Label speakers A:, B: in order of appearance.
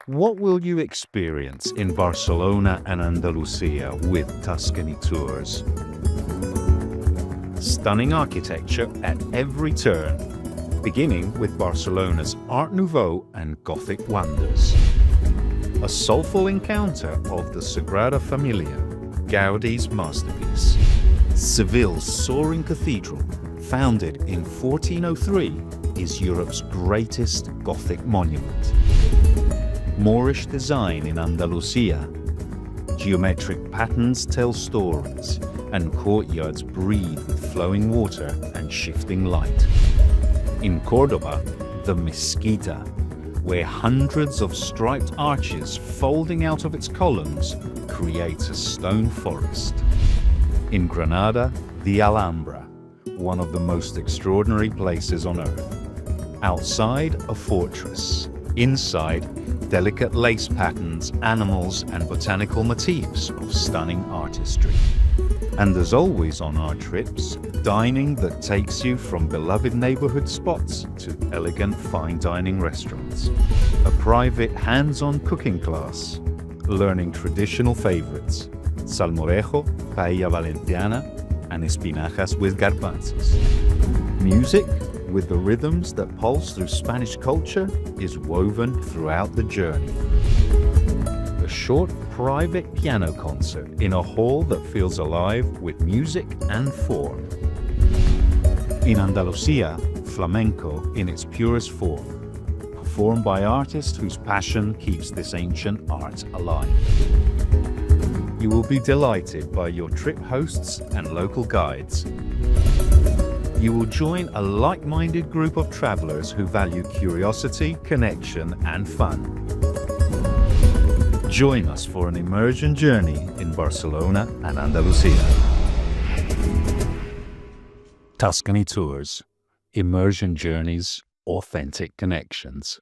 A: What will you experience in Barcelona and Andalusia with Tuscany Tours? Stunning architecture at every turn, beginning with Barcelona's Art Nouveau and Gothic wonders. A soulful encounter of the Sagrada Familia, Gaudi's masterpiece. Seville's soaring cathedral, founded in 1403, is Europe's greatest Gothic monument. Moorish design in Andalusia. Geometric patterns tell stories, and courtyards breathe with flowing water and shifting light. In Cordoba, the Mezquita, where hundreds of striped arches folding out of its columns creates a stone forest. In Granada, the Alhambra, one of the most extraordinary places on earth. Outside, a fortress. Inside, delicate lace patterns, animals, and botanical motifs of stunning artistry. And as always on our trips, dining that takes you from beloved neighborhood spots to elegant fine dining restaurants. A private hands-on cooking class, learning traditional favorites, salmorejo, paella valenciana, and espinajas with garbanzos. Music, with the rhythms that pulse through Spanish culture, is woven throughout the journey. A short private piano concert in a hall that feels alive with music and form. In Andalusia, flamenco in its purest form, performed by artists whose passion keeps this ancient art alive. You will be delighted by your trip hosts and local guides. You will join a like-minded group of travelers who value curiosity, connection, and fun. Join us for an immersion journey in Barcelona and Andalusia. Tuscany Tours. Immersion journeys, authentic connections.